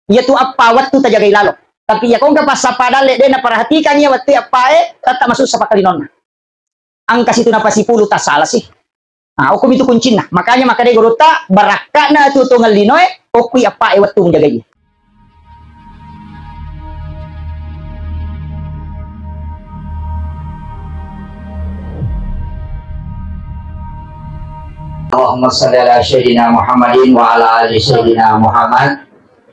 ia tu apa waktu tak jaga ilalo. Tapi ya kau nggak pas pada le dia perhatikan ya waktu apa tak masuk sapakali nona. Angka situ napa si puluh tak salah sih. Nah, hukum itu kuncinya. Makanya dia gorota barakana tu tunggal linoe, okui apa waktu menjaga dia. Allahumma shalli ala sayyidina Muhammadin wa ala ali sayyidina Muhammad.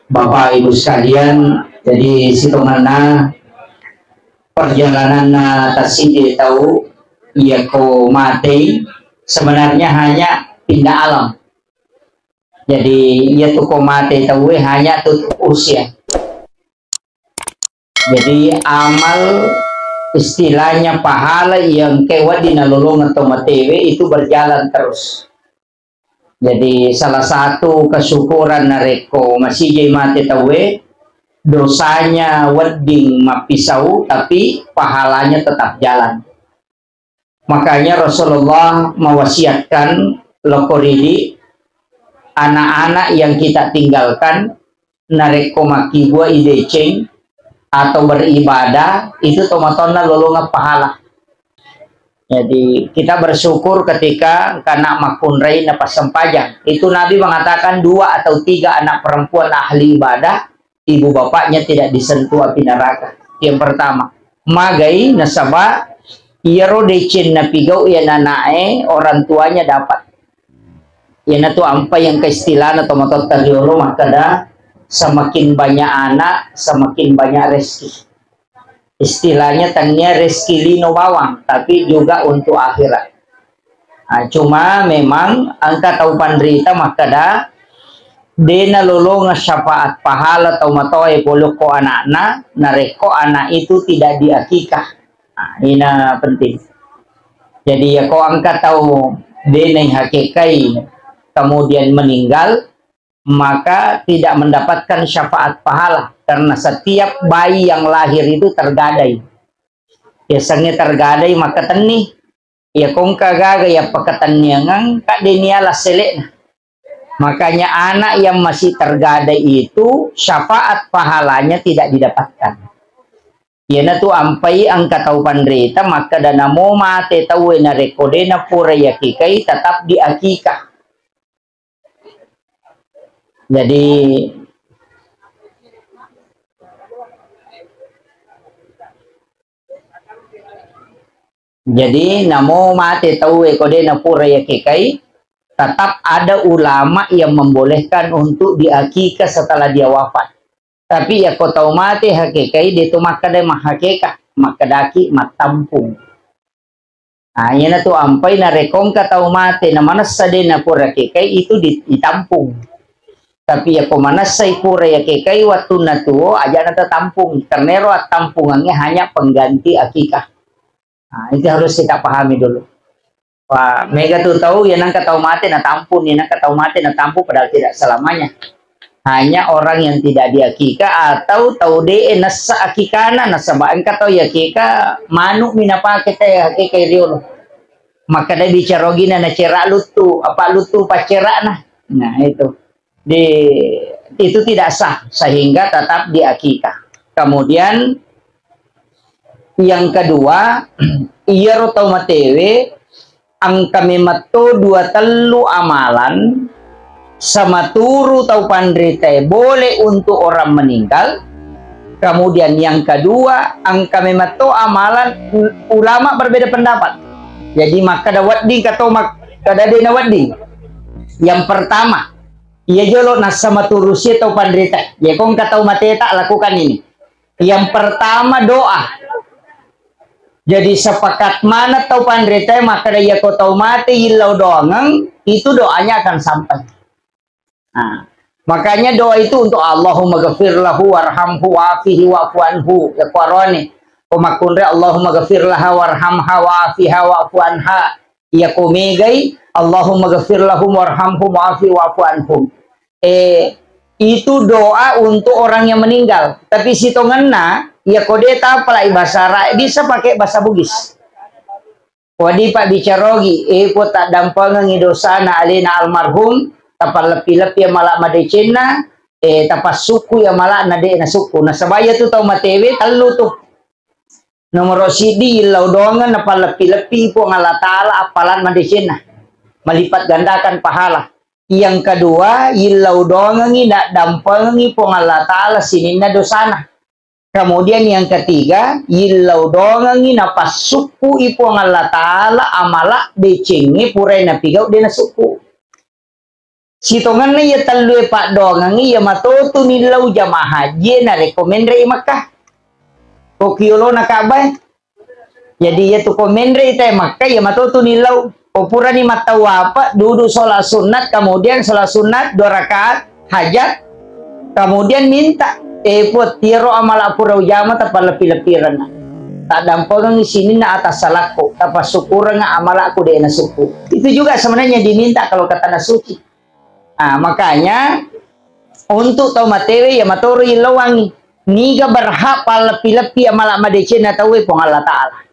Bapak Ibu sekalian, jadi situnganna perjalanan tasidi tahu ia ko mati sebenarnya hanya pindah alam. Jadi ia tu ko mati tahu hanya tutup usia. Jadi amal istilahnya pahala yang kewat di nalulung atau matewe itu berjalan terus. Jadi salah satu kesyukuran nareko masih jai mati tawe dosanya wedding mapisau tapi pahalanya tetap jalan. Makanya Rasulullah mewasiatkan lokoridi anak-anak yang kita tinggalkan nareko maki gua ideceng atau beribadah itu tomatona lolonga pahala. Jadi kita bersyukur ketika karena makunrai napas sempajang. Itu Nabi mengatakan 2 atau 3 anak perempuan ahli ibadah, ibu bapaknya tidak disentuh api neraka. Yang pertama, magai nasaba iero decin napigau ya nanae orang tuanya dapat. Ya natu ampa yang keistilahan atau motor tariolo makada semakin banyak anak semakin banyak rezeki. Istilahnya tanya rezeki lino bawang, tapi juga untuk akhirat. Nah, cuma memang angka tau pandrita makada dena lolo syafaat pahala tau matoy polok ko anak-anak nareko anak itu tidak diakikah. Nah, ini penting. Jadi ya ko angka tau dena hakikai kemudian meninggal maka tidak mendapatkan syafaat pahala karena setiap bayi yang lahir itu tergadai. Biasanya tergadai maka tenih ya kong kagaga ya paketannya ngang kak deniala selekna. Makanya anak yang masih tergadai itu syafaat pahalanya tidak didapatkan. Ya tu ampai angka tau pandrita maka dana mo mate tau na rekodena pura yakikai tetap diakikah. Jadi namo mati tahu kode napura ya kekai tetap ada ulama yang membolehkan untuk diakikah setelah dia wafat. Tapi ya kau tahu mati hakikai dia tu maka dia mahakikah maka daki matampung. Nah ini tu ampai na rekong tahu mati na manas sadena pura kekai itu ditampung. Tapi ya kemana saya pura ya kekai waktu natuo aja nata tampung karena at tampungannya hanya pengganti akikah. Nah, itu harus kita pahami dulu. Pak Mega tuh tahu ya nangka tahu mati na tampun ya nangka tahu mati na tampun padahal tidak selamanya. Hanya orang yang tidak diakikah atau tahu de nasa akikana nasa baan ka tahu ya kika manuk minapa kita ya kekai riolo. Maka dia bicara gina na cerak lutu apa lutu pacerak nah itu. Itu tidak sah sehingga tetap diakikah. Kemudian yang kedua iya rotau matewe ang kami mato 2 telu amalan sama turu tau pandrite boleh untuk orang meninggal. Kemudian yang kedua ang kami mato amalan ulama berbeda pendapat. Jadi maka dawat di kata kada dina wadi. Yang pertama ia jolo nasama turusi atau pandrita. Ya kong kata mati tak lakukan ini. Yang pertama doa. Jadi sepakat mana tau pandrita maka dia kau tahu mati hilau doangang itu doanya akan sampai. Nah, makanya doa itu untuk Allahumma ghafir lahu warhamhu wa'afihi wa'fu anhu ya qarani. Kumakunre Allahumma ghafir laha warhamha wa'afiha wa'fu anha. Ya kumegai Allahumma ghafir lahum warhamhum wa'afi wa'fu anhum. Itu doa untuk orang yang meninggal. Tapi sitonganna ya kodeta pelai bahasa Arab bisa pakai bahasa Bugis. Wadi pak bicarogi po tak dampangan idosana alina almarhum tapal lepi-lepi malak madecena tapas suku ya malah nade na suku na sabaya tu tau matewe telu tuh nomor sidi ilau dongan na palepi-lepi po ngala taala apalan madesena melipat gandakan pahala. Yang kedua ilau dongan nak dampangi po ngala taala sinina dosana. Kemudian yang ketiga ilau dongan na pasuku ipo ngala taala amala decengi purai na pigau dena suku. Sitongan na ya talue pak dongang ya matoto nilau jamaah haji na rekomendre Makkah. Kokiolo na kabay. Jadi ya tu komendre ita Makkah ya matoto nilau. Popura ni matawapa duduk sholat sunat kemudian sholat sunat 2 rakaat hajat kemudian minta put tiro amala pura ujama tapa lepi-lepiran. Tak dampangan di sini na atas salako tapa syukuran amala aku de na suku. Itu juga sebenarnya diminta kalau kata nasuci. Nah, makanya untuk tau matewe ya matoro ilawangi niga berhak palepi-lepi amala madece na tawe pong Allah Ta'ala.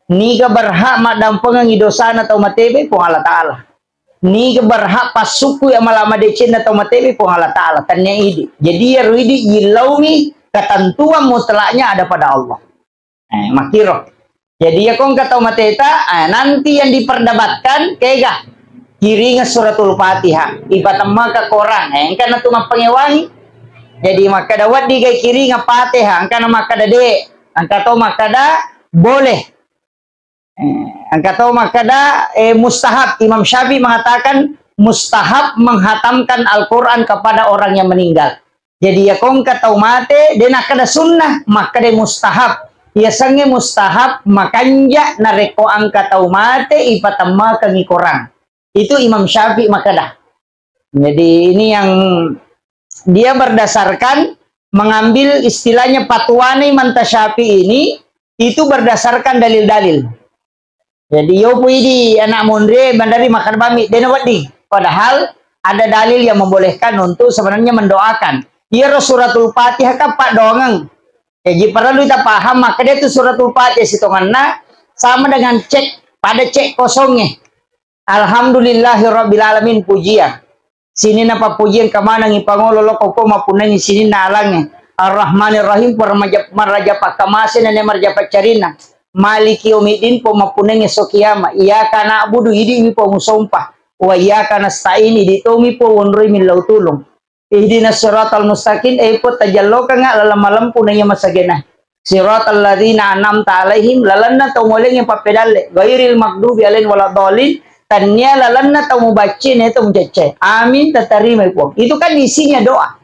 Niga berhak madampangan idosana tau matewe pong Allah Ta'ala. Niga berhak pasuku amala madece na tau matewe pong Allah Ta'ala. Tanya ini. Jadi ya ruidi ilawi ketentuan mutlaknya ada pada Allah. Makiro. Jadi ya kong kata mateta nanti yang diperdebatkan kegah kiri suratul Fatihah ibatamma ka Quran engkana tu mapangewangi jadi maka dawat di kiri Fatihah engkana maka de angka to makada boleh angka to makada mustahab. Imam Syafi'i mengatakan mustahab menghatamkan Al-Quran kepada orang yang meninggal. Jadi ya kong kata mate de nakada sunnah maka de mustahab ya sange mustahab makanya nareko angka tau mate ipatamma ka Quran. Itu Imam Syafi'i makadah. Jadi ini yang dia berdasarkan mengambil istilahnya patwani manta Syafi'i ini itu berdasarkan dalil-dalil. Jadi yo puidi anak mundre bandari makan bami denawadi. Padahal ada dalil yang membolehkan untuk sebenarnya mendoakan. Dia suratul Fatihah kan pak dongang. Jadi perlu kita paham maka dia itu suratul Fatihah sitonganna sama dengan cek pada cek kosongnya. Alhamdulillahirrabbilalamin pujian. Sini napa pujian kemana ngipangolo loko ko mapunangi sini na alangnya. Ar-Rahmanir-Rahim marraja pakamasin na marja pacarina. Maliki yaumiddin po mapunangi sokiyama. Iyyaka na'budu idi po musompah. Wa iyyaka nasta'in idi tomi po wonroi min lautulong. Ihdinas siratal mustaqim po tajalloka nga lalam-malam po na masagena. Siratal ladzina an'amta alaihim lalanna tumuleng yang papedalle. Ghairil maghdubi alaihim waladdallin. Tanya lalanna tau baca itu mencaca. Amin terima po. Itu kan isinya doa.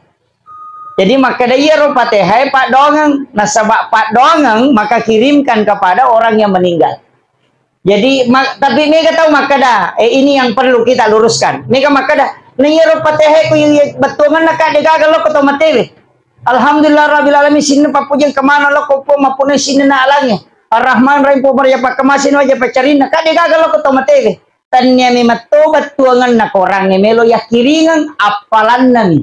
Jadi maka dia Fatihah pak dongang. Nasabak pak dongang maka kirimkan kepada orang yang meninggal. Jadi tapi mereka tahu maka dah. Ini yang perlu kita luruskan. Mereka maka dah. Naya Fatihah ku betungan nak ada gagal lo ketemu matewe. Alhamdulillah rabbil alamin sini papujan kemana lo kopo mapune sini na alangnya. Ar-Rahman Rahim po marja pakamasin wajah pacarina. Kade gagal lo ketemu matewe. Tanya memang tobat tuangan nak orang melo ya kiringan apalan nami.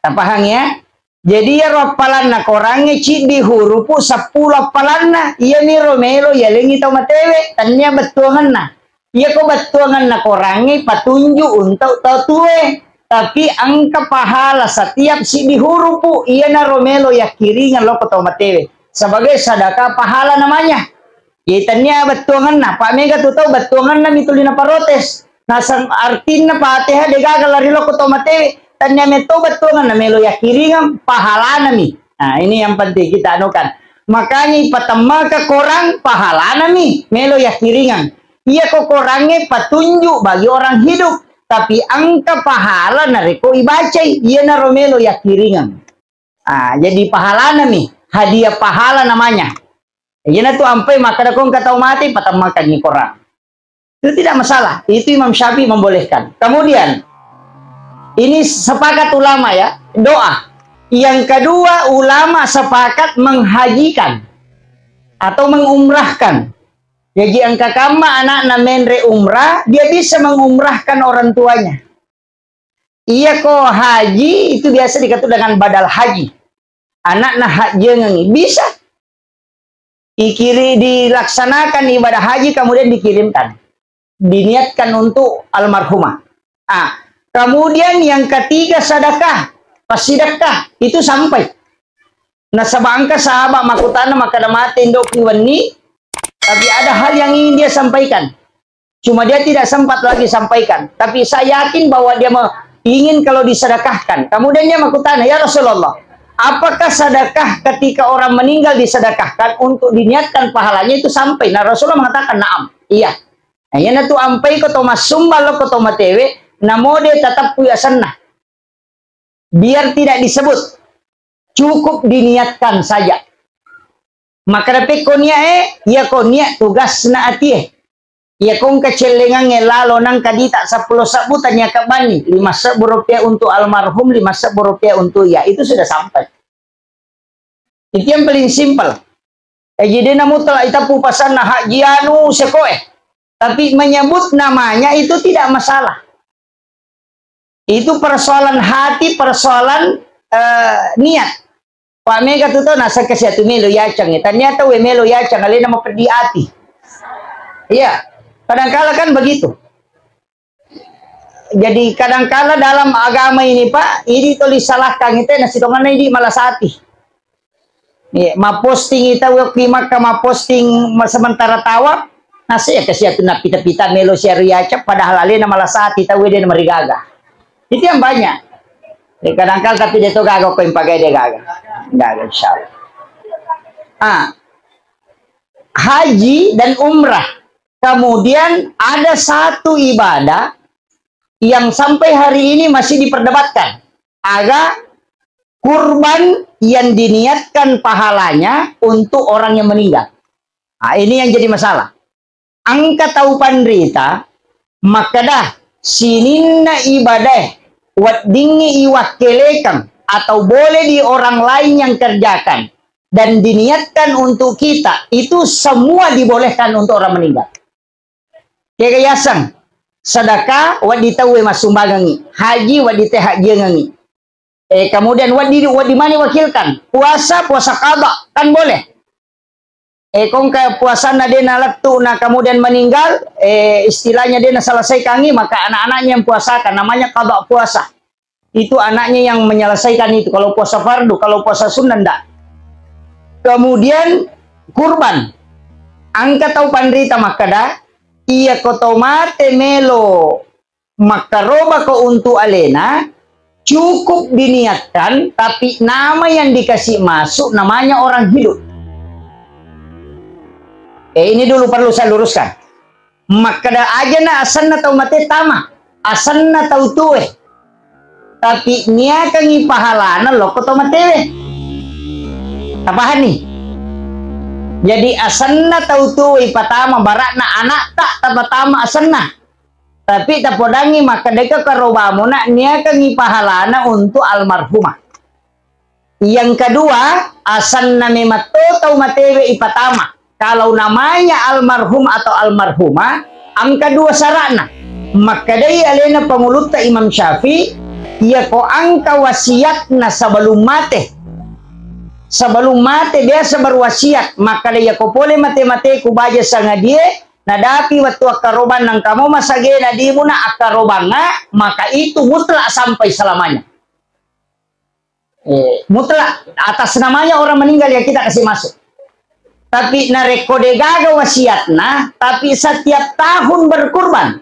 Paham ya? Jadi ya apalan nak orang cik di hurupu 10 apalan na. Iya melo ya lengi tau matewe. Tanya betuangan na. Iya ko betuangan nak orang patunjuk untuk tau tuwe. Tapi angka pahala setiap si di hurupu iya na romelo ya kiringan lo tau matewe. Sebagai sedekah pahala namanya. Itanya betuangan na, Pak Mega tuh tahu betuangan na mitulina parotes. Nasang artinya Fatihah de gagal lari lo kuto matewe. Tanya meto betuangan na melo ya kiringan pahala nami. Nah ini yang penting kita anukan. Makanya patamma ke korang pahala nami melo ya kiringan. Iya kok korangnya petunjuk bagi orang hidup. Tapi angka pahala nareko ibacai. Iya na romelo ya kiringan. Ah jadi pahala nami. Hadiah pahala namanya. Yana tu ampai maka dakong katau mati patah makan ni korang. Itu tidak masalah. Itu Imam Syafi'i membolehkan. Kemudian ini sepakat ulama ya doa. Yang kedua ulama sepakat menghajikan atau mengumrahkan. Jadi angka kama anak namenre umrah dia bisa mengumrahkan orang tuanya. Iya kok haji itu biasa dikatakan dengan badal haji. Anak nah haji bisa. Dilaksanakan ibadah haji kemudian dikirimkan diniatkan untuk almarhumah. Kemudian yang ketiga sedekah. Pas sedekah itu sampai. Nah sabangka sahabat makutana maka mati indok iwani. Tapi ada hal yang ingin dia sampaikan. Cuma dia tidak sempat lagi sampaikan. Tapi saya yakin bahwa dia ingin kalau disedekahkan. Kemudian dia makutana, ya Rasulullah, apakah sedekah ketika orang meninggal disedekahkan untuk diniatkan pahalanya itu sampai? Nah Rasulullah mengatakan, naam, iya. Nah yana tu ampai ko to masumba lo ko to matewe, namo dia tetap punya senah. Biar tidak disebut, cukup diniatkan saja. Maka dapat konia ya konia tugas na atie. Ya kong kecelengan lalo nang kadita 10 sabutannya ke bani 5 rupiah untuk almarhum 5 rupiah untuk ya itu sudah sampai. Itu yang paling simpel. Jadi namu telah itapu pasan na hajianu sekoe. Tapi menyebut namanya itu tidak masalah. Itu persoalan hati, persoalan niat. Pak Mega tu tahu nasa kasi atu melo yacang ya. Ternyata we melo yacang alena mau perdi hati. Iya, kadangkala kan begitu. Jadi kadangkala dalam agama ini Pak, ini tulis salahkan itu nasi tongan ini malas hati. Ya, ma posting itu waktu maka ma posting sementara tawab, nasi ya kasi atu na pita-pita melo share yacang padahal alena malas hati tahu dia merigaga. Itu yang banyak. Kadang-kadang tapi dia tuh gagal kau yang pakai dia gagal. Gagal insyaallah. Haji dan umrah. Kemudian ada satu ibadah yang sampai hari ini masih diperdebatkan. Agak kurban yang diniatkan pahalanya untuk orang yang meninggal. Nah, ini yang jadi masalah. Angka tahu pandrita, maka dah sininna ibadah wat dingi iwakelekan atau boleh di orang lain yang kerjakan dan diniatkan untuk kita itu semua dibolehkan untuk orang meninggal. Kayak yasan sedekah wat ditawe masumbagangi, haji wat diteh hajiangi. Kemudian wat di mana wakilkan? Puasa qada kan boleh. Kong ke puasa na dia nalaktu na kemudian meninggal, istilahnya dia selesai kangi maka anak-anaknya yang puasakan, namanya qada puasa. Itu anaknya yang menyelesaikan itu. Kalau puasa fardu, kalau puasa sunnah enggak. Kemudian kurban. Angka tau pandrita makada, iya kotomate melo makaroba ko untuk alena, cukup diniatkan, tapi nama yang dikasih masuk namanya orang hidup. Ini dulu perlu saya luruskan. Makada aja na asanna tau mate tama, asanna tau tuwe. Tapi nia kangi pahalana lo ko tau matewe. Tapahan nih. Jadi asanna tau tuwe patama barakna anak tak tapatama asanna. Tapi tapodangi maka deka karobamu nak nia kangi pahalana untuk almarhumah. Yang kedua asanna memato tau matewe ipatama. Kalau namanya almarhum atau almarhumah, angka 2 sarana. Maka dari alena pengulutta Imam Syafi'i, ia ko angka wasiatna sebelum mate. Sebelum mate dia berwasiat, maka dia ko boleh mate-mate ku baja sanga dia, nadapi waktu akaroban nang kamu masage nadimu na akarobanga, maka itu mutlak sampai selamanya. Mutlak atas namanya orang meninggal yang kita kasih masuk. Tapi narekode gaga wasiatna, tapi setiap tahun berkurban.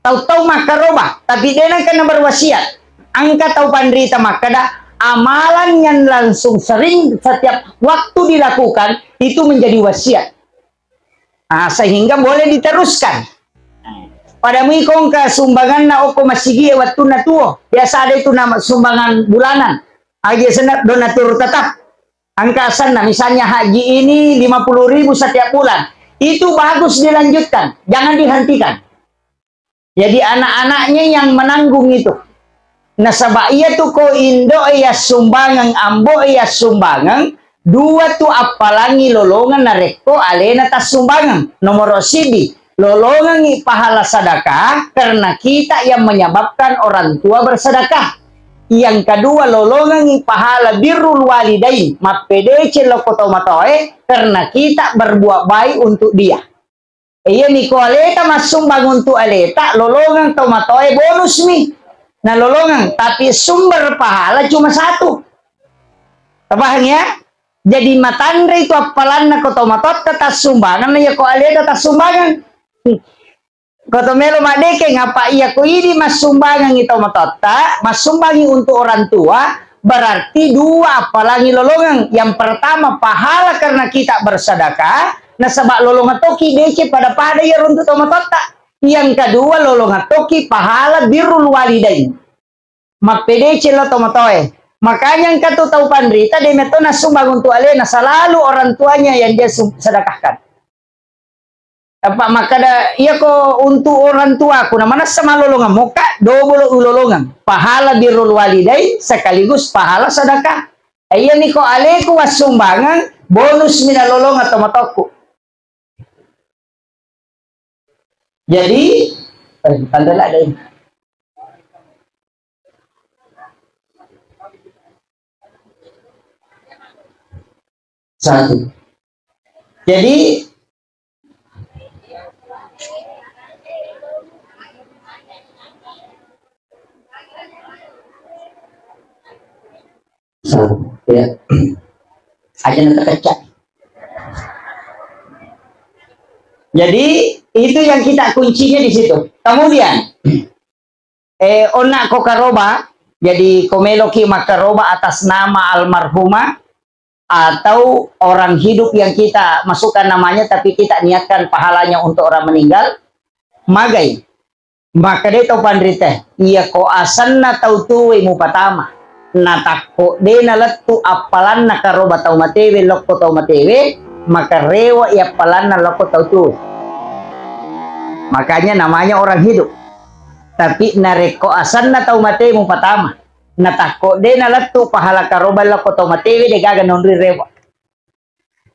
Tahu-tahu makarobah, tapi dia kena berwasiat. Angka tahu pandrita makada, amalan yang langsung sering setiap waktu dilakukan, itu menjadi wasiat. Nah, sehingga boleh diteruskan. Pada mikong ke sumbangan na oko masigi waktu na tuo. Biasa ada itu nama sumbangan bulanan. Aja senat donatur tetap. Angka sana, misalnya haji ini 50.000 setiap bulan. Itu bagus dilanjutkan, jangan dihentikan. Jadi anak-anaknya yang menanggung itu. Nasabah iya tuh ko indo iya sumbangan, ambo iya sumbangan. Dua tuh apalangi lolongan nareko alena tas sumbangan. Nomor sibi, lolongan pahala sedekah karena kita yang menyebabkan orang tua bersedekah. Yang kedua lolongan pahala birrul walidain mapedece lokotomatoe karena kita berbuat baik untuk dia. Iya niko aleta mas sumbang untuk aleta lolongan tomatoe bonus mi Nah lolongan, tapi sumber pahala cuma satu. Paham ya? Jadi matandre itu apalan na koto matot kata sumbangan na ya ko aleda kata sumbangan. Koto melo madeke ngapa iya ko ini mas sumbangan itu matota, mas sumbangi untuk orang tua, berarti dua apalagi lolongan. Yang pertama pahala karena kita bersedekah, nah sebab lolongan toki dece pada ya untuk tomatota. Yang kedua lolongan toki pahala birrul walidain. Mak pedece lo tomatoe. Makanya yang kata tahu pandrita dia metona sumbang untuk alena selalu orang tuanya yang dia sedekahkan. Apa maka ada iya ko untuk orang tua aku namanya sama lolongan muka double lolongan pahala birrul walidain sekaligus pahala sedekah. Iya nih ko aleku was sumbangan bonus mina lolongan tomatoku. Jadi tanda ada ini. Satu. Jadi ya. Aja terkecak. Jadi itu yang kita kuncinya di situ. Kemudian onak kokaroba, jadi komeloki makaroba atas nama almarhumah atau orang hidup yang kita masukkan namanya tapi kita niatkan pahalanya untuk orang meninggal. Magai. Maka dia tahu pandrite, iya ko asanna tau tuwe mu patama. Natako de nalattu apalan nakaroba tau matewe lokko tau matewe maka rewa ya apalan na lokko tau tuwe. Makanya namanya orang hidup. Tapi nareko asanna tau matewe mu patama. Natako de nalattu pahala karoba lokko tau matewe de gaga nonri rewa.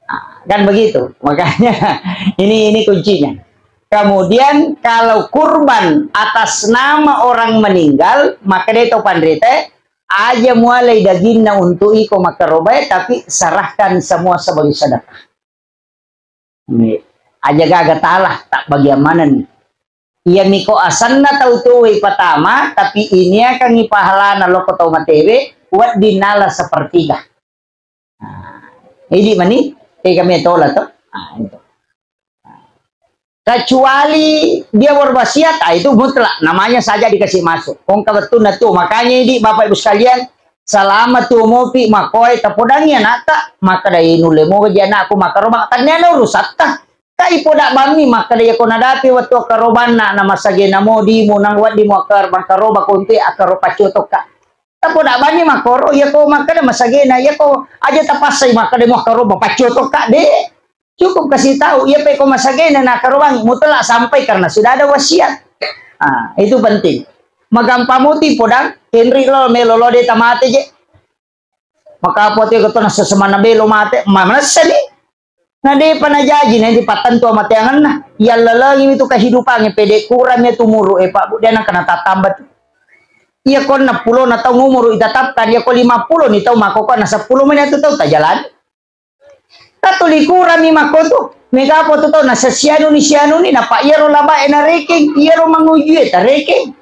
Nah, kan begitu. Makanya ini kuncinya. Kemudian kalau kurban atas nama orang meninggal maka dia tau pandrite aja mulai dagingnya untuk iko makarobai tapi serahkan semua sebagai sedekah. Aja gaga talah tak bagaimana nih. Iya miko asanna tau tuwe pertama tapi ini akan pahala naloko tau matewe buat dinala sepertiga. Nah, ini mani kami tolak tuh. Nah, itu. Kecuali dia berwasiat, itu mutlak namanya saja dikasih masuk. Kong kebetulan tuh makanya ini Bapak Ibu sekalian selama tuh mopi makoi tapodangnya nata maka dari nule mau kerja aku maka robang tanya rusak tah kai podak bami maka dia kona dapi waktu karoban nama sage namo di mo nang wat di mo maka roba konti akaro pacotok ka tapodak bami makoro ya ko maka da masage na ya ko aja tapasay maka de mo karoba pacotok ka de. Cukup kasih tahu, ia peko masagena nak karubang mutlak sampai karena sudah ada wasiat. Ah, itu penting. Magampamuti podang Henry lo melolo de tamate je. Maka pote ko to na sesemana belo mate, mamasali. Na de panajaji na di patan to mate angan na. Yalalagi itu kehidupan pede kurang itu muru Pak Bu dia nak kena tatambat. Ia kon na pulo na tau ngumuru itatapkan ia ko 50 ni tau makoko na 10 menit itu tau ta jalan. Katulikuran ni makoto mega po to na sa siano ni na pa iyero laba na reking iyero manguji ta reking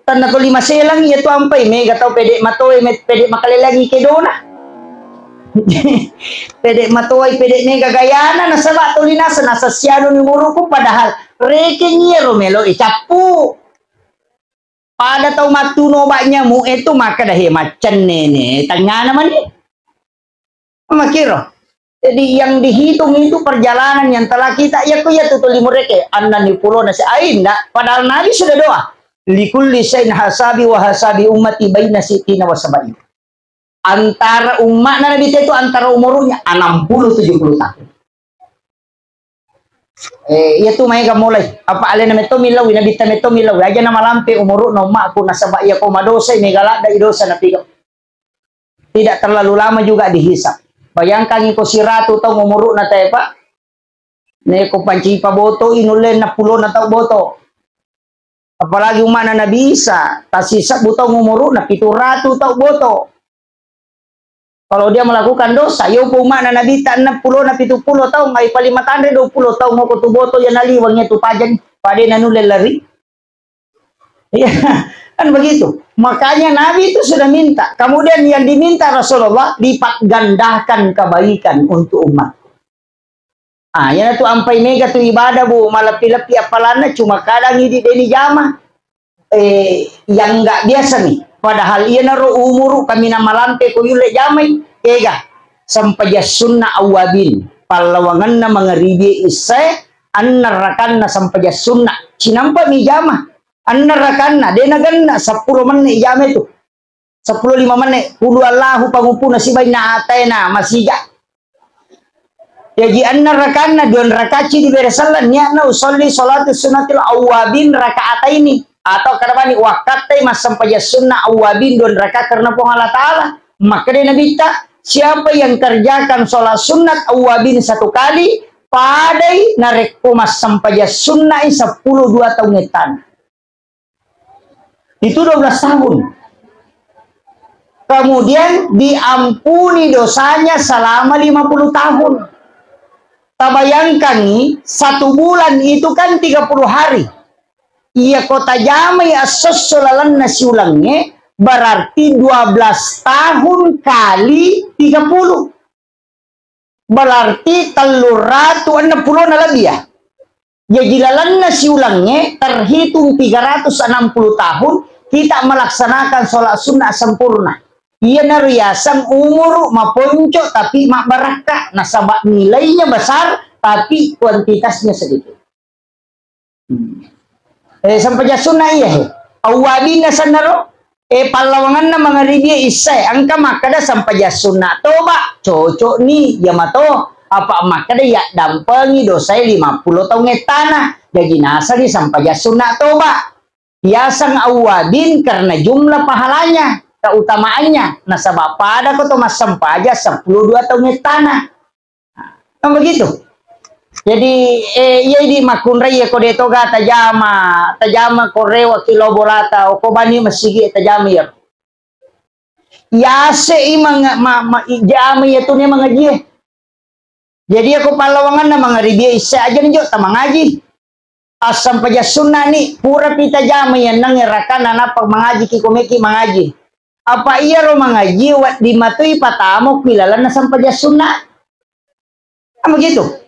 tan na to 5 selang iya to ampay mega tao pede matoy pede makalilangi ke dona pede matoy pede mega gayana na sa bato linasa na sa siano ni muruko padahal reking iyero melo icapu pada tao matuno ba nya mo eto maka dahi macan nene tanga naman ni makiro. Jadi yang dihitung itu perjalanan yang telah kita ya tutuli mereka anda ni pulau nasi ain enggak padahal Nabi sudah doa likulli sayin hasabi wa hasabi ummati baina sitina wa sabain antara umat Nabi itu antara umurnya 60-70 tahun itu mereka mulai apa alena meto milaw Nabi tameto milaw aja nama lampe umur no makku nasaba ya koma dosa megala dari dosa nabi tidak terlalu lama juga dihisap. Bayangkan iko si ratu tau ngumuruk na tayo pa. Neko panci pa boto, inulen na pulo na tau boto. Apalagi umana na bisa. Tasisa butau ngumuruk na 700 tau boto. Kalau dia melakukan dosa, yo po umana na bita 60 na 70 tau, may palimatandre 20 tau mo kutu boto yan naliwang niya tupajan. Pade na nulel lari. Kan begitu. Makanya Nabi itu sudah minta. Kemudian yang diminta Rasulullah, lipat gandakan kebaikan untuk umat. Ya tu ampai mega tu ibadah bu, malapi-lapi apalana cuma kadang ini deni jama. Yang enggak biasa nih. Padahal ia naruh umur kami nama lampe ko yule jamai. Ega sampai sunnah awabin. Palawangan na mengeribi isai annarakan na sampai sunnah. Cinampa mi jama. Annarakan na denagan na 10 menit jama itu. 10-5 menit. Kudu Allahu pangupuna si bayi na atay na masija. Jadi annarakan na 2 rakaat di beresalan niya na usolli salatu sunnatil awabin rakaat ini. Atau kadang-kadang wakatai mas sampai sunnah awabin 2 rakaat karena Allah Ta'ala. Maka dia Nabi tak, siapa yang kerjakan sholat sunat awabin 1 kali, padai narek mas sampai sunnah 10 2 tahun ngetan. Itu 12 tahun. Kemudian diampuni dosanya selama 50 tahun. Tabayangkan nih, 1 bulan itu kan 30 hari. Iya kota jamai asos solalan nasi ulangnya berarti 12 tahun kali 30. Berarti 360 na lebih ya. Ya jilalan nasi ulangnya terhitung 360 tahun kita melaksanakan sholat sunnah sempurna. Iya nariasan umur maponco tapi mak barakah. Nasabak nilainya besar tapi kuantitasnya sedikit. Sampai sunnah iya awabin na sanaro palawangan na mga ribya isay angka makada sampai sunnah toba cocok nih ya mato apa makada ya dampangi dosai 50 tahun tanah jadi nasa di sampai sunnah toba biasang awabin karena jumlah pahalanya keutamaannya nasabak pada ko to mas sampai 10 2 tahun tanah nah, begitu. Jadi iya di makunrai ya kode toga tajama korewa kilo bolata o kobani masigi tajama ya. Ya se imang jama ya tuh mengaji. Jadi aku palawangan na mga ribya isa aja nih jo tamang ngaji. Asam paja sunnah nih pura pita jama yan nang irakan na pag mengaji kikumeki mengaji. Apa iya ro mengaji wat di matui patamo kilala na sampaja sunnah. Begitu.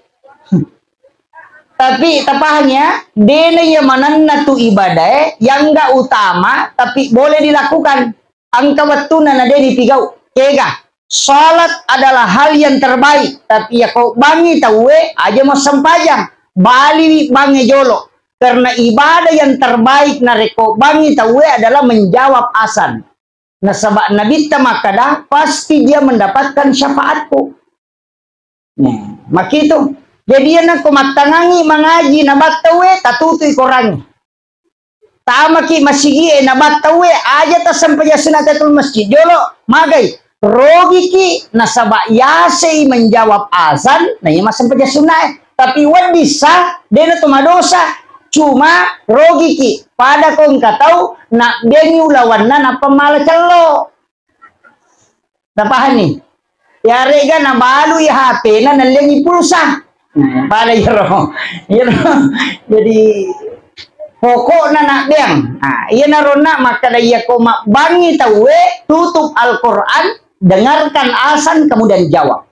Tapi tapahannya dene yang mananna tu ibadah yang enggak utama tapi boleh dilakukan angka waktu na dene pigau kega salat adalah hal yang terbaik tapi ya kau bangi tawe aja mau sempajang bali bangi jolo karena ibadah yang terbaik na reko bangi tawe adalah menjawab azan nasabak nabi tamakada pasti dia mendapatkan syafaatku maka itu jadi anak kumatangangi mengaji nabat tawe tatutuy korangi. Tama ki masigi nabat tawe aja ta sampai sunatatul masjid. Jolo magay rogi ki nasaba yase menjawab azan na ima sampai sunah. Tapi wan bisa dena tumadosa cuma rogi ki pada kong katau nak bengi ulawan na pamala calo. Napahan ni. Ya rega na balu ya HP na nalengi pulsa. Pada yero, jadi pokok nak biang, iya narona maka daya koma bangi tawe tutup Al-Quran, dengarkan azan kemudian jawab.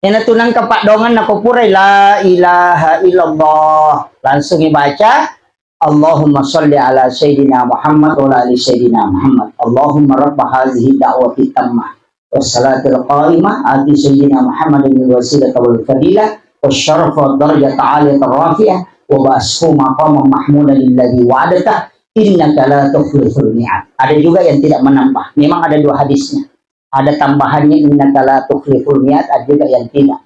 Yang tunang kepak dongan nak purai la ilaha illallah langsung dibaca Allahumma sholli ala sayyidina Muhammad wa ala ali sayyidina Muhammad Allahumma rabb hadhihi da'wati tammah wassalatul qa'imah ati sayyidina Muhammadin wasilah wal fadilah wasyaraf wa darajat aliyat rafi'ah wa ba'ashu maqamah mahmudan lilladhi wa'adata innaka la tukhliful mi'ad. Ada juga yang tidak menambah. Memang ada 2 hadisnya. Ada tambahannya innaka la tukhliful mi'ad, ada juga yang tidak.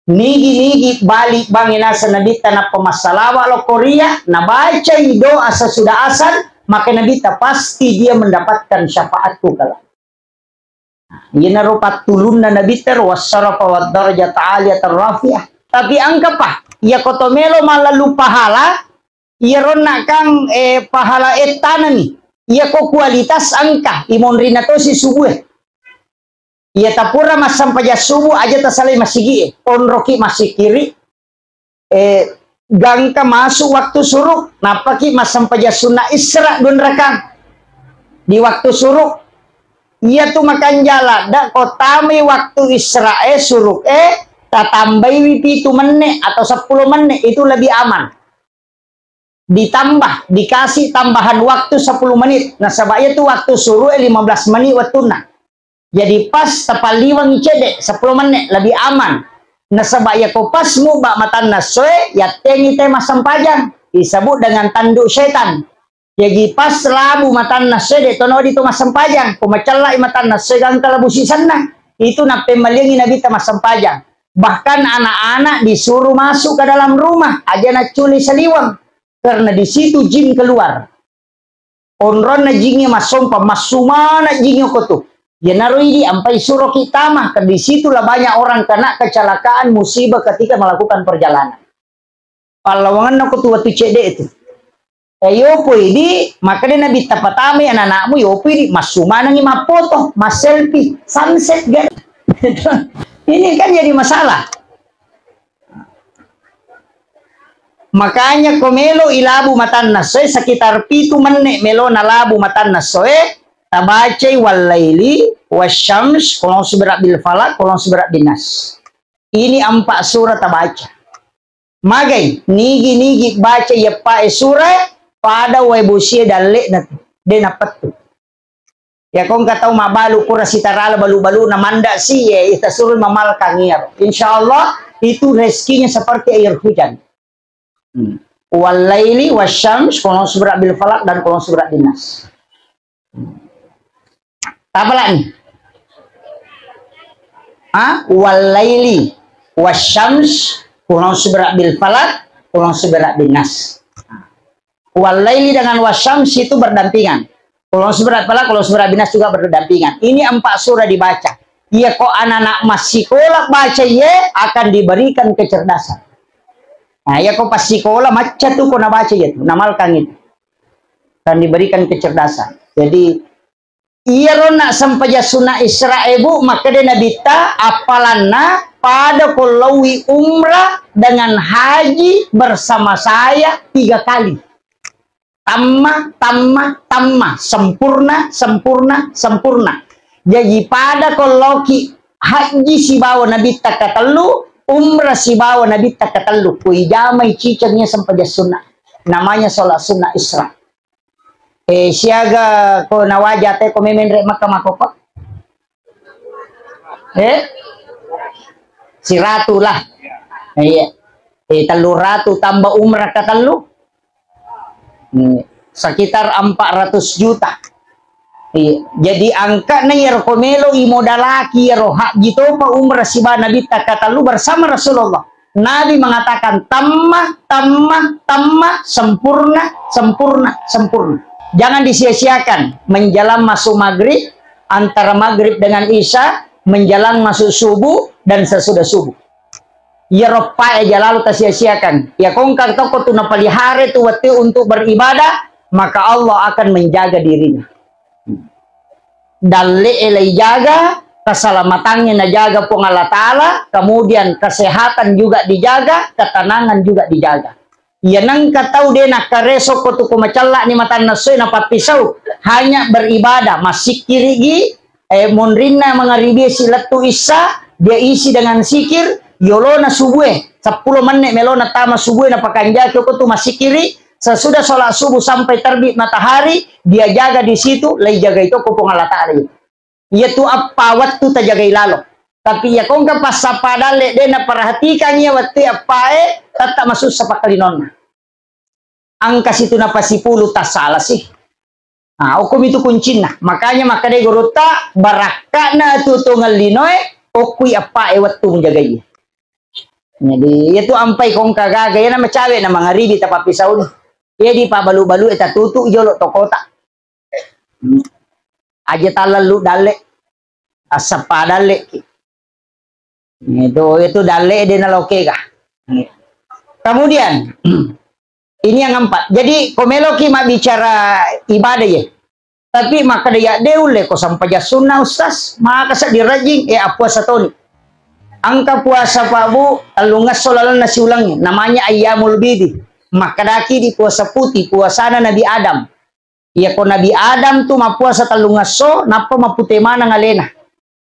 Nigi balik bangina sa nabita na pemasalawa lo Korea na baca doa sesudah asal maka nabita pasti dia mendapatkan syafaatku kala. Yana rupat tulun na nabiter wassarafa wad darajat aliyat rafi'ah. Tapi angka pa, ya kotomelo malalu pahala, ya rona kang pahala etanani, ya ko kualitas angka, imon rina to si subuh. Ya tapura mas sampai subuh aja tasalay masigi, onroki masih kiri, gangka masuk waktu suruk napaki masampaja sunnah isra dun rakang di waktu suruk ia tuh makan jalan dak kotami waktu isra suruk tambahi wipi itu menit atau 10 menit itu lebih aman, ditambah dikasih tambahan waktu 10 menit. Nah sebabnya tuh waktu suruk 15 menit waktuna jadi pas tepaliwang cedek 10 menit lebih aman. Nah sebabnya ko pas mu bak matan nasoe ya tengi tema sampajang disebut dengan tanduk setan. Jadi pas labu matan nasoe de tono di toma sampajang pemacala matan nasoe gang kalabusi sana itu nape malingi nabi tama sampajang. Bahkan anak-anak disuruh masuk ke dalam rumah aja nak culi seliwang karena di situ jin keluar. Onron na jinnya masompa masumana jinnya kotu. Ya narui di ampai suruh kita mah ke disitulah banyak orang kena kecelakaan musibah ketika melakukan perjalanan. Palawangan aku tuh waktu cede itu. Yopo ini makanya nabi tapatame anak-anakmu yopo ini masumana ni mapoto, mas selfie, sunset gan. Ini kan jadi masalah. Makanya komelo ilabu matan nasoe sekitar 7 menit melo na labu matan nasoe tabacai walaili wasyams kolong seberat bil falak kolong seberat binas. Ini 4 surah tabaca. Magai nigi baca ya pae surah pada webusia dalek na de na petu. Ya kong katau mabalu pura sitarala balu-balu na manda si ya itasurul mamal kangir. Insyaallah itu rezekinya seperti air hujan. Walaili wasyams kolong seberat bil falak dan kolong seberat binas. Apa lagi? Walaili wasyams kolong seberat bil falak kolong seberat binas. Walaili dengan wasyams itu berdampingan. Kolong seberat falak kolong seberat binas juga berdampingan. Ini 4 surah dibaca. Ya kok anak-anak masih sekolah baca ya akan diberikan kecerdasan. Nah ya kok pas sekolah macam tuh kok baca ya tuh namalkan itu akan diberikan kecerdasan. Jadi iya rona sampai sunnah isra ibu maka dia nabita apalana pada kolawi umrah dengan haji bersama saya 3 kali. Tamma sempurna. Jadi pada koloki haji si bawa nabita katelu umrah si bawa nabi takatalu kui jamai cicangnya sampai sunnah namanya sholat sunnah isra. Siaga ko nawajate ko memenrek makamakoko si ratu lah iya telu ratu tambah umrah katalu sekitar 400 juta. Jadi angka na ya komelo imodalaki ya roha gitu pa umrah si nabi takatalu bersama Rasulullah. Nabi mengatakan tamma sempurna. Jangan disia-siakan menjelang masuk maghrib, antara maghrib dengan isya, menjelang masuk subuh dan sesudah subuh. Ya ropa aja lalu tak sia-siakan. Ya kongkang toko tu napalihare tu waktu untuk beribadah, maka Allah akan menjaga dirinya. Dan le'elai jaga, keselamatannya najaga pun Allah Ta'ala, kemudian kesehatan juga dijaga, ketenangan juga dijaga. Ya nang katau dia nak kareso kotu kumacala ni matan nasoy na papisau, hanya beribadah, masih kirigi, monrina mengaribi silatu isa, dia isi dengan sikir, yolona subuh, 10 menit melona tama subuh na pakanjaki kotu masih kiri, sesudah sholat subuh sampai terbit matahari, dia jaga di situ, lay jaga itu kupung Allah Ta'ala. Yaitu apa waktu terjaga lalo. Tapi ya kong pas sapadale dia na perhatikannya waktu apa tetap masuk sapakali nonna. Angka situ na pasipulu tak salah sih. Nah, hukum itu kuncinya. Makanya maka dia guruta barakana tutungal linoy, okui apa waktu menjaganya. Jadi itu ampai kong kagagaya na macawe na mga ribi tapapisaw ni. Jadi pa balu-balu eta tutu jolo tokota. Aja talalu dale asapa dale. Itu dale de naloke ka. Kemudian ini yang 4. Jadi komeloki mak bicara ibadah ya. Tapi maka dia deule ko sampai sunnah ustaz, maka sa dirajing apa satoni. Angka puasa Pak Bu, alungas solalan nasi ulangnya, namanya Ayyamul Bidi. Makadaki di puasa putih, puasana Nabi Adam. Ya ko Nabi Adam tuh ma puasa talungas so, napa mapute mana ngalena.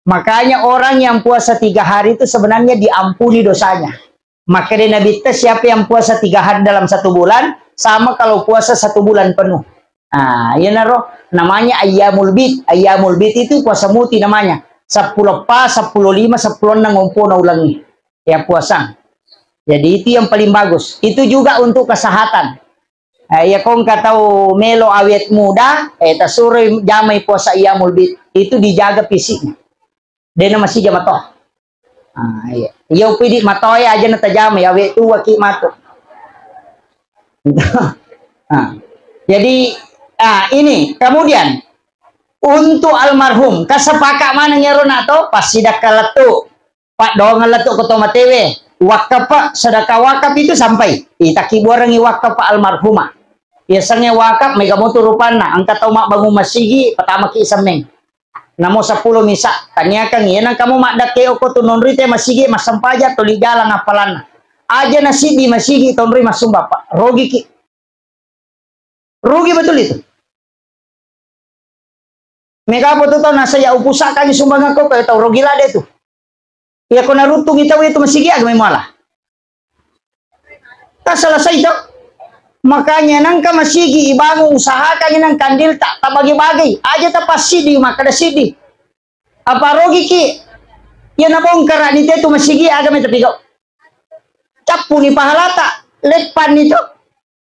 Makanya orang yang puasa 3 hari itu sebenarnya diampuni dosanya. Maka dari Nabi tes siapa yang puasa 3 hari dalam 1 bulan, sama kalau puasa 1 bulan penuh. Nah, ya naro, namanya Ayyamul Bid. Ayyamul Bid itu puasa muti namanya. 10 pas, 10 5, 10 ngumpul na ulangi. Ya puasa. Jadi itu yang paling bagus. Itu juga untuk kesehatan. Ya kong katau melo awet muda, tasuri jamai puasa Ayyamul Bid. Itu dijaga fisiknya. Dia masih jamatoh. Iya. Iyo pidi matoy aja na tajamai awet tu waki mato. Jadi ini kemudian untuk almarhum kasepakat mana nyeron atau pas sidak kaletu pak doang ngeletu ketua matewe wakaf pak sedekah wakaf itu sampai itaki borangi wakaf pak almarhumah biasanya wakaf mega motor rupana angkat tau mak bangun masigi pertama ki semeng namo 10 misa tanyakan ya nang kamu mak dake oko tu nonrite masigi mas sampaja toli jalan apalan aja nasi di masigi tonri masum bapak rogi ki rugi betul itu. Mega apa tuh nasa ya upusakan sumbang ako kayak tau rogi lah deh tuh. Ya kau narutung itu masih giat malah. Tak selesai itu. Makanya nangka masih gi ibangun usahakan nang kandil tak bagi-bagi. Aja tak pasti di maka ada sidi. Apa rogi ki? Ya nabongkar ni itu masih gi agak meta tiga. Capu ni pahala tak lepan itu.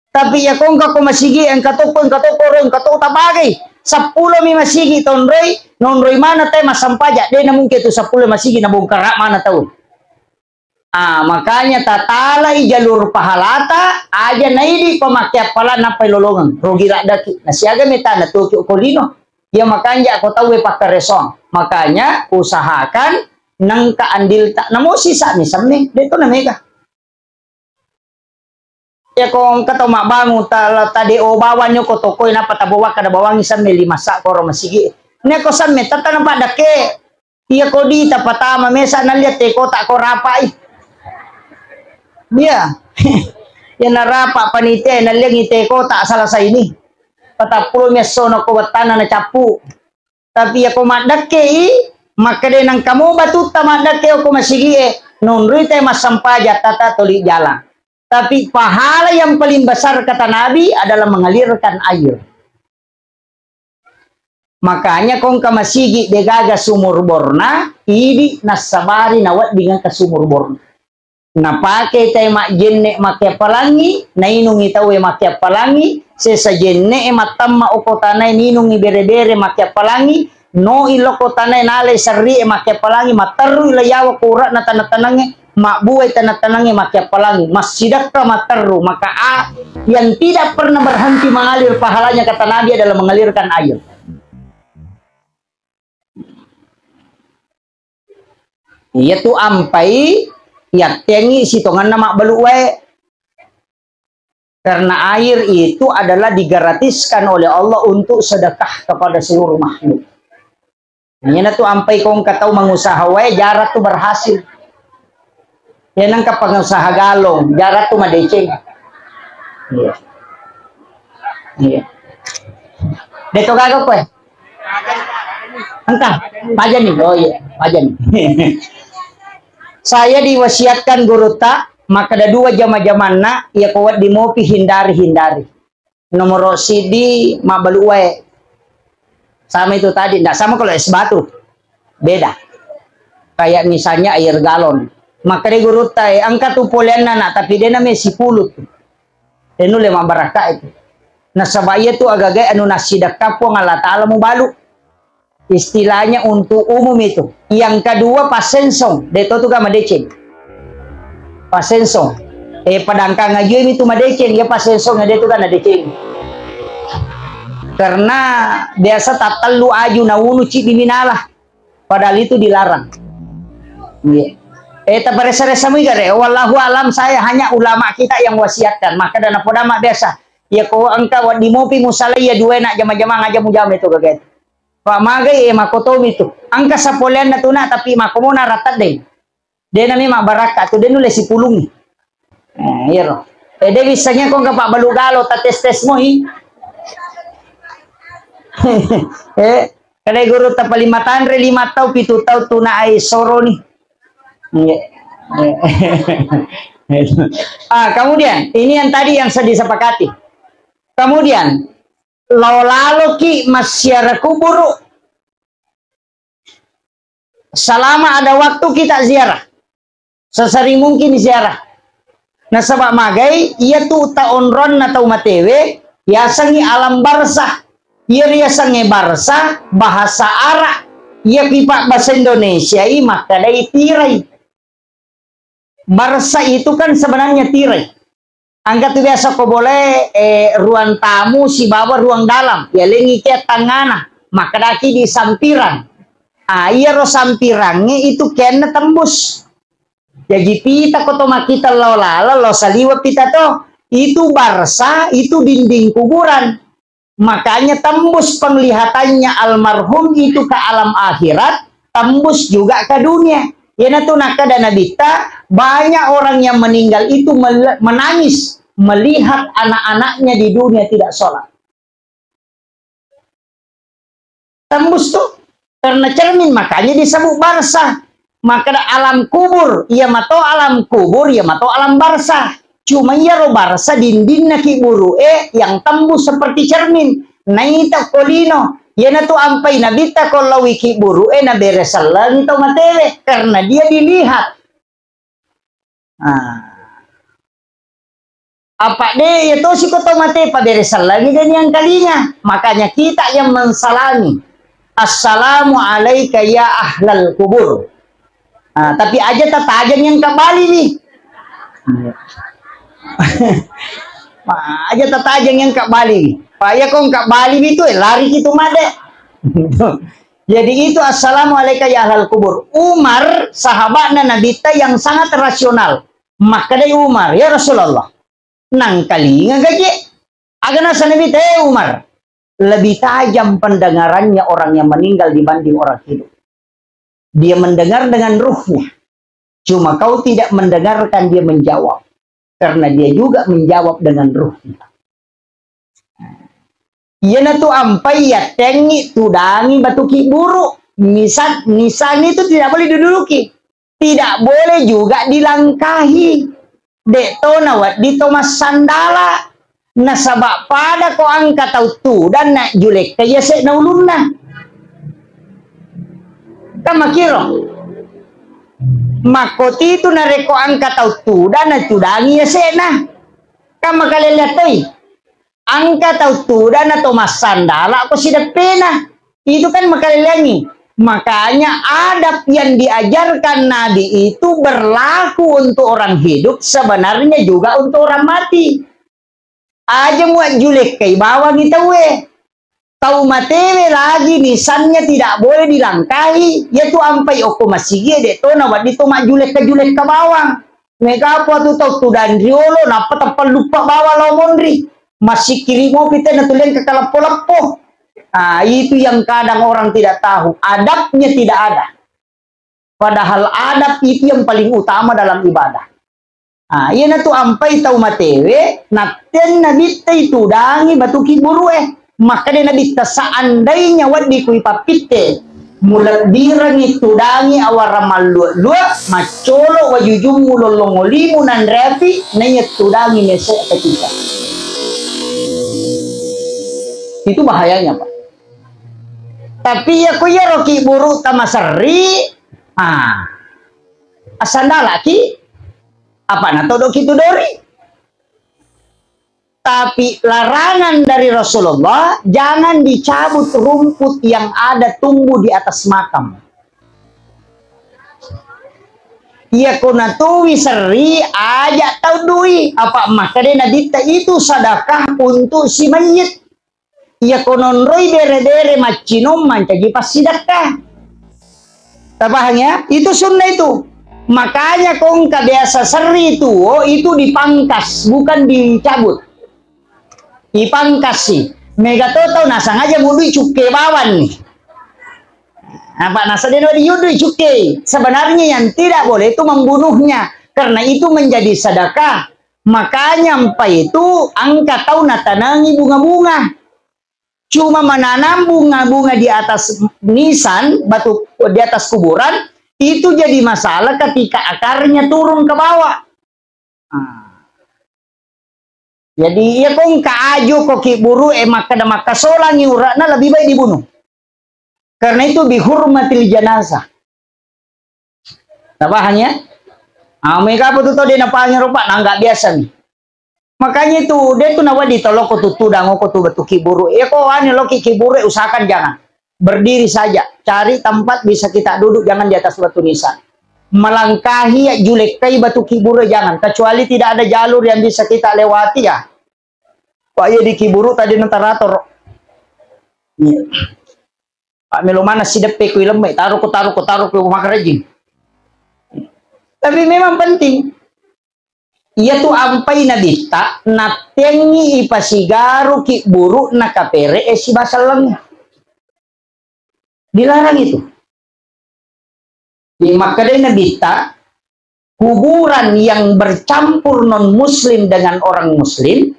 Tapi ya kau masih gi engkau korong engkau tak bagi. 10 mi masigi tonroi nonroi mana teh masampaja dia mungkin itu 10 masigi na bongkar mana tahu makanya tatalai jalur pahalata aja naidi pemakai pala napai lolongan rogi daki nasiaga meta na tuki kolino ya makanya aku tahu pakai resong makanya usahakan nang kaandil tak namo sisa ni samne dito na mega ya kong kata mak bangun tadi o bawanyo ko tokoy na patabawa kada bawangi san meli masak ko masigi ne ko san meta tan pa dake iya ko di tapatama mesa nalia te ko tak ko rapai dia ya narapa panite nalia ngite ko tak salah sa ini patapulo meso no ko watana na capu tapi ya ko mak dake maka de nang kamu batu tamak dake ko masigi non rite masampaja tata toli jalan. Tapi pahala yang paling besar kata Nabi adalah mengalirkan air. Makanya kong kamasigi degaga sumur borna, ini nasabari nawat dengan ke sumur borna. Napake tay mak jenne make palangi, nainungi tawe make palangi, sesa jenne matamma okotanay ninungi bere-bere make palangi, no iloko tanay nalay sarri make palangi, mataru ilayawa kurat na tanatanangi, mak buai tanah-tanahnya makia pelangi masjidak materru maka yang tidak pernah berhenti mengalir pahalanya kata Nabi adalah mengalirkan air. Iya tuh ampai ya tengi sitongan nama beluwe karena air itu adalah digratiskan oleh Allah untuk sedekah kepada seluruh makhluk. Ini tuh ampai kong katau mengusaha wae jarak tuh berhasil. Ya nang pengusaha galong, jarak tuh madeceng. Iya. Iya. Deto kagak kowe. Entah, pajan nih. Oh iya, pajan. Saya diwasiatkan guru tak, maka ada 2 jama-jamanna ya kuat di mopi hindari. Nomor CD mabaluwe. Sama itu tadi, enggak sama kalau es batu. Beda. Kayak misalnya air galon. Maka dia guru tay angkat tupolen na tapi dia namanya si pulut. Enu lema baraka itu. Nah sabaya tu agak-agak anu nasidak kapo ngala ta'ala mu balu. Istilahnya untuk umum itu. Yang kedua pasensong. Deto tu ka madeceng. Pasensong. Padangka ngajuin itu madeceng. Ya pasensong dia tu kan nadeceng. Karena biasa tatalu aju na unu cik diminalah. Padahal itu dilarang. Iya. Tabaresa-resa migare wallahu alam saya hanya ulama kita yang wasiatkan maka dana podama biasa ya ko angka di mopi musalaya 2 nak jama-jama ngaja mujam itu kaget pak magai makotomi itu angka sapolen na tuna tapi makomona ratat deh Dia namanya mak baraka tu dia nulis si pulung ni. Iya roh. Dia bisanya kau nggak pak balu galo ta tes mo kadai guru ta palimatan re 5 tau 7 tau tuna ai soro ni. Kemudian ini yang tadi yang saya disepakati. Kemudian lalu ki masyarakat kubur. Selama ada waktu kita ziarah. Sesering mungkin ziarah. Nah sebab magai ia tu ta onron na tau matewe ya sangi alam barsah. Ia sangi barsah bahasa Arab. Ia pipa bahasa Indonesia maka dai tirai. Barsah itu kan sebenarnya tirai. Angkat biasa kau boleh ruang tamu si bawa ruang dalam. Ya lengi ke tangana maka daki di sampiran. Iya ro sampirangnya itu kena tembus. Jadi pita kotoma kita lo saliwa pita to itu barsa itu dinding kuburan. Makanya tembus penglihatannya almarhum itu ke alam akhirat, tembus juga ke dunia. Ya tu nakada nabita banyak orang yang meninggal itu menangis melihat anak-anaknya di dunia tidak sholat. Tembus tuh karena cermin makanya disebut barsah. Maka alam kubur, ia mato alam kubur, ia mato alam barsah. Cuma ia ro barsah dinding na kiburu yang tembus seperti cermin. Naita kolino, ia na tu ampai nabita kalau kiburu na beresalang tau matewe karena dia dilihat. Apa deh itu si kota mate pa beresalang dan yang kalinya. Makanya kita yang mensalami. Assalamu alaika ya ahlal kubur. Tapi aja tatajan yang kembali nih. Aja tatajan yang kembali. Paya kong kembali itu lari gitu made. Jadi itu assalamu alaika ya ahlal kubur. Umar sahabatnya Nabi yang sangat rasional. Maka dari Umar ya Rasulullah. Nang kali ngagaji. Agana sa Nabi Umar. Lebih tajam pendengarannya orang yang meninggal dibanding orang hidup. Dia mendengar dengan ruhnya. Cuma kau tidak mendengarkan dia menjawab. Karena dia juga menjawab dengan ruhnya. Ia tu ampai ya tengi tudangi batu kiburu. Nisan itu tidak boleh diduduki. Tidak boleh juga dilangkahi. Dek tonawat di Thomas Sandala. Nasabak pada ko angka tau tu dan nak julek kaya se naulun na. Kamakiro makoti itu nareko angka tau tu dan na tudangi ya se na. Kamakalilatay angka tau tu dan na Thomas Sandala ko si pena. Itu kan makalilangi. Makanya adab yang diajarkan Nabi itu berlaku untuk orang hidup sebenarnya juga untuk orang mati. Aja muat julek kay bawang itu tau matewe lagi nisannya tidak boleh dilangkahi yaitu ampai oko masigi dek to na wadi to julek ke bawang mega apa tu tau tu dan riolo napa tapal lupa bawa lomondri masih kiri mau kita natulen ke kalapo-lapo. Itu yang kadang orang tidak tahu adabnya tidak ada padahal adab itu yang paling utama dalam ibadah. Iya na tu ampai tau matewe naten nabita itu dangi batu kiburu maka dia nabita seandainya wadi kui papite mulat dirang itu dangi awaramal luat macolo wajujumu lolongolimu nan repi nanya tu dangi nese ketika itu bahayanya Pak. Tapi ya kuya roki buru tamasari asandala ki apa nato doki tudori. Tapi larangan dari Rasulullah jangan dicabut rumput yang ada tumbuh di atas makam. Ia kuna tuwi seri aja tau dui apa maka dia nadita itu sedekah untuk si mayit. Ia konon roi dere-dere macinom mancaji pas sedekah. Tapahang ya? Itu sunnah itu. Makanya kong biasa seri itu dipangkas bukan dicabut. Dipangkas sih. Mega total nasang aja mulu cuke bawan nih. Pak Nasruddin di yudu cukai. Sebenarnya yang tidak boleh itu membunuhnya. Karena itu menjadi sedekah. Makanya empai itu angkat tahu natanangi bunga-bunga. Cuma menanam bunga-bunga di atas nisan, batu di atas kuburan, itu jadi masalah ketika akarnya turun ke bawah. Jadi ya kong kaajo koki buru maka solangi urana lebih baik dibunuh. Karena itu bihurmatil jenazah. Tabahannya? Mereka apa tuh dia napanya rupa, nah nggak biasa nih. Makanya itu dia tuh nawa ditolong ko tuh dango ko tuh batu kiburu. Ya kok ane lo kiburu usahakan jangan berdiri saja, cari tempat bisa kita duduk, jangan di atas batu nisan. Melangkahi ya julek kai batu kiburu jangan, kecuali tidak ada jalur yang bisa kita lewati ya. Pak ya di kiburu tadi nentarator. Pak melo mana si depe ku lemai taruh ku makarejing. Tapi memang penting. Ia tu ampai nabita natengi ipasigaru ki buru nakapere si basalang. Dilarang itu. Di makadai nabita kuburan yang bercampur non muslim dengan orang muslim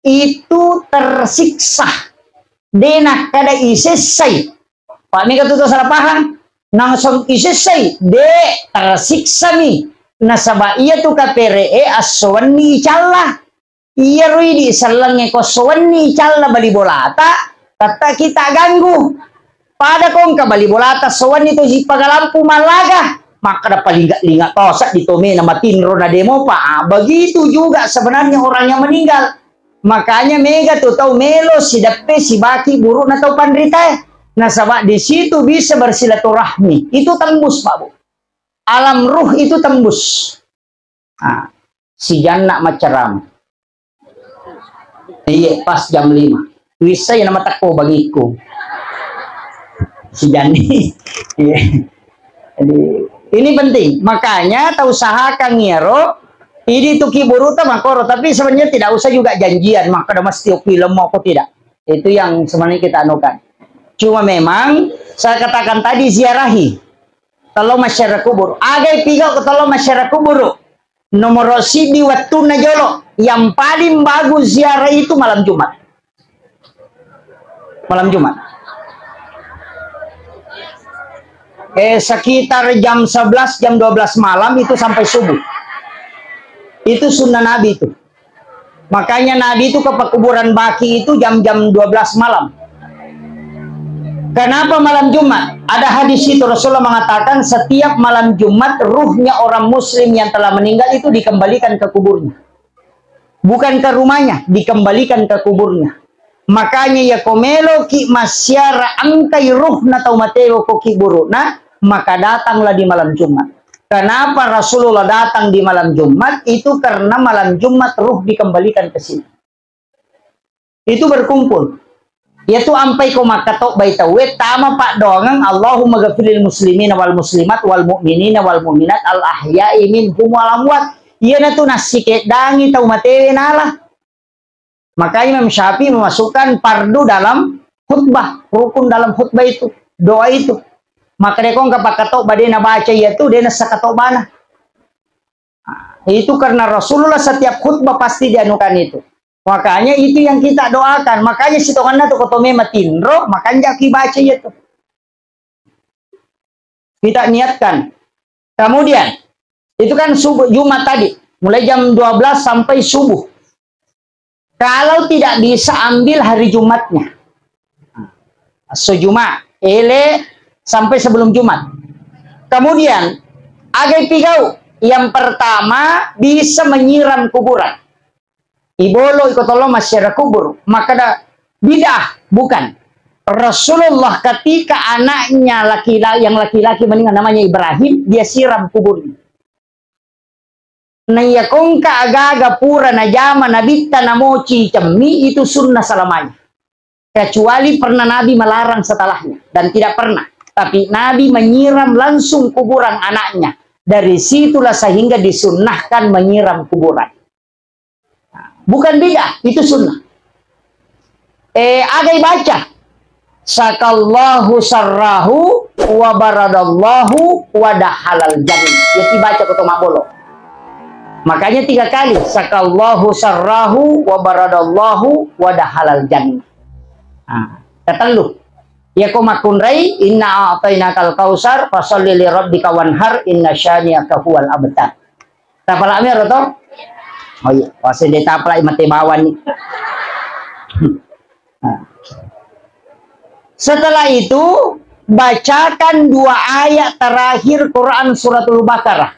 itu tersiksa. Dena kada isesai. Pak mi katuto salah paham. Nangsong isesai de tersiksa mi. Nasaba iya tu kapere aswani calla. Iya rui di salange ko swani calla bali bolata. Kata kita ganggu. Pada kong ka bali bolata swani tu si pagalampu malaga. Maka da palingat-lingat tosak di tome na matinro na demo pa. Begitu juga sebenarnya orang yang meninggal. Makanya mega tu tau melo si dape si baki buruk na tau pandrita. Nasaba di situ bisa bersilaturahmi. Itu tembus Pak Bu. Alam ruh itu tembus. Nah, si Jana macaram. Iya pas jam 5. Bisa ya nama tako bagiku. Si Jani. Iya. Jadi ini penting. Makanya tak usahakan ngiro. Ini tuh kiburu makoro. Tapi sebenarnya tidak usah juga janjian. Maka ada mesti film mau tidak. Itu yang sebenarnya kita anukan. Cuma memang saya katakan tadi ziarahi. Talo masyarakat kubur. Agai pigau ke talo masyarakat kubur. Nomor di waktu najolo. Yang paling bagus ziarah itu malam Jumat. Malam Jumat. Sekitar jam 11, jam 12 malam itu sampai subuh. Itu sunnah Nabi itu. Makanya Nabi itu ke pekuburan Baki itu jam-jam 12 malam. Kenapa malam Jumat? Ada hadis itu Rasulullah mengatakan setiap malam Jumat ruhnya orang muslim yang telah meninggal itu dikembalikan ke kuburnya. Bukan ke rumahnya, dikembalikan ke kuburnya. Makanya ya komelo ki masyara angkai ruh na tau mateo ko kiburuna, maka datanglah di malam Jumat. Kenapa Rasulullah datang di malam Jumat? Itu karena malam Jumat ruh dikembalikan ke sini. Itu berkumpul. Yaitu ampai ko makatok baitawe tama Pak dongang Allahumma ghafiril muslimin wal muslimat wal mu'minina wal mu'minat al ahya'i minhum wal amwat. Iya na tu nasike dangi tau matewe nalah. Makanya Imam Syafi'i memasukkan fardu dalam khutbah, rukun dalam khutbah itu, doa itu. Maka dia kong kapakatok badena baca yaitu dena sakatok bana. Itu karena Rasulullah setiap khutbah pasti dianukan itu. Makanya itu yang kita doakan. Makanya si tokanna tu kotome matinro, makanya ki baca itu. Kita niatkan. Kemudian itu kan subuh Jumat tadi, mulai jam 12 sampai subuh. Kalau tidak bisa ambil hari Jumatnya. Jumat, ele sampai sebelum Jumat. Kemudian agai pigau yang pertama bisa menyiram kuburan. Ibolo ikutolo masyarakat kubur. Maka ada bidah, bukan. Rasulullah ketika anaknya yang laki-laki meninggal namanya Ibrahim, dia siram kuburnya. Nayakongka aga-aga pura najama nabita namoci cemi itu sunnah selamanya. Kecuali pernah Nabi melarang setelahnya. Dan tidak pernah. Tapi Nabi menyiram langsung kuburan anaknya. Dari situlah sehingga disunnahkan menyiram kuburan. Bukan beda, itu sunnah. Agai baca. sakallahu sarrahu wa baradallahu wa dahalal jannah. Ya dibaca ke Mabolo. Makanya 3 kali, sakallahu sarrahu wa baradallahu wa dahalal jannah. Ketelu. Ya ko makunrai inna a'tainakal kausar fasholli li rabbika wanhar inna syani'aka huwal abtar. Tapala mi ro to? Oh iya, wase de tapla mate bawan ni. Setelah itu bacakan 2 ayat terakhir Quran suratul Baqarah.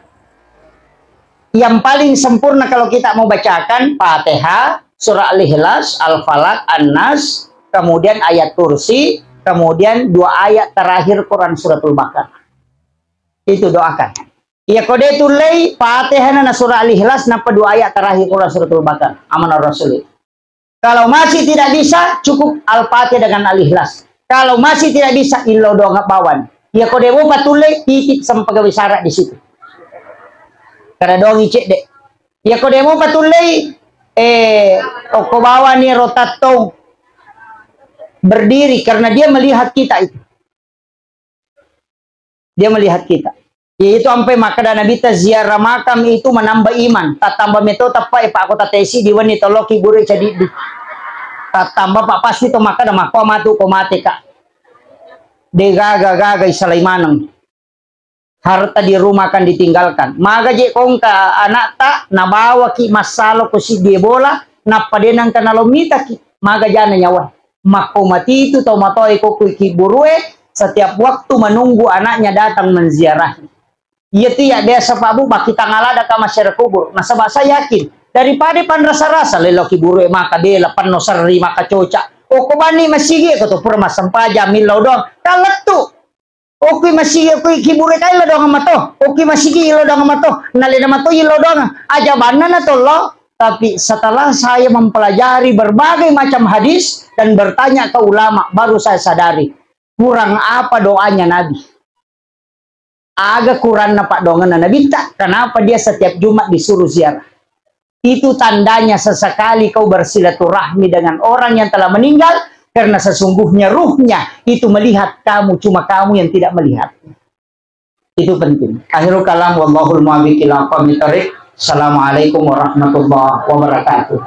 Yang paling sempurna kalau kita mau bacakan Fatihah, surah Al-Ikhlas, Al-Falaq, An-Nas, kemudian ayat Kursi, kemudian 2 ayat terakhir Quran suratul Baqarah. Itu doakan. Ya kode tulai Fatihah na surah Al-Ikhlas napa 2 ayat terakhir Quran suratul Baqarah. Amanah Rasul. Kalau masih tidak bisa cukup Al-Fatihah dengan Al-Ikhlas. Kalau masih tidak bisa ilo doang bawan. Ya kode mo patulay titik sampai pegawai syarat di situ. Karena doang icek dek. Ya kode mo patulay toko bawa ni rotatong berdiri karena dia melihat kita itu. Dia melihat kita. Yaitu sampai maka dan Nabi ziarah makam itu menambah iman. Tak tambah metode apa pak kota tesi di wanita loki buru jadi di. Tak tambah pak pasti to maka dan makwa matu komate kak. De gaga isalaimanang. Harta di rumah kan ditinggalkan. Maga je kongka anak tak nabawa ki masalo ko si dia bola napadenang kanalomita ki maga jana nyawa. Makomati itu to matoi ko ki burue setiap waktu menunggu anaknya datang menziarahi. Iya tu ya biasa Pak Bu baki tangalada ka masyarakat kubur. Nah sebab saya yakin daripada pan rasa-rasa leloki burue maka bela panno sari maka coca. O ko bani masigi ko to purma sampaja milaw dong. Kaletu. O ko masigi ko kibure kay lo dong mato. O ko masigi lo dong mato. Nalina mato ilo dong. Aja banna na to lo. Tapi setelah saya mempelajari berbagai macam hadis dan bertanya ke ulama baru saya sadari kurang apa doanya Nabi. Agak kurang apa dongan Nabi tak. Kenapa dia setiap Jumat disuruh ziarah? Itu tandanya sesekali kau bersilaturahmi dengan orang yang telah meninggal karena sesungguhnya ruhnya itu melihat kamu, cuma kamu yang tidak melihat. Itu penting. Akhirul kalam wallahul muwaffiq ila aqwamit thoriq. Assalamualaikum warahmatullahi wabarakatuh.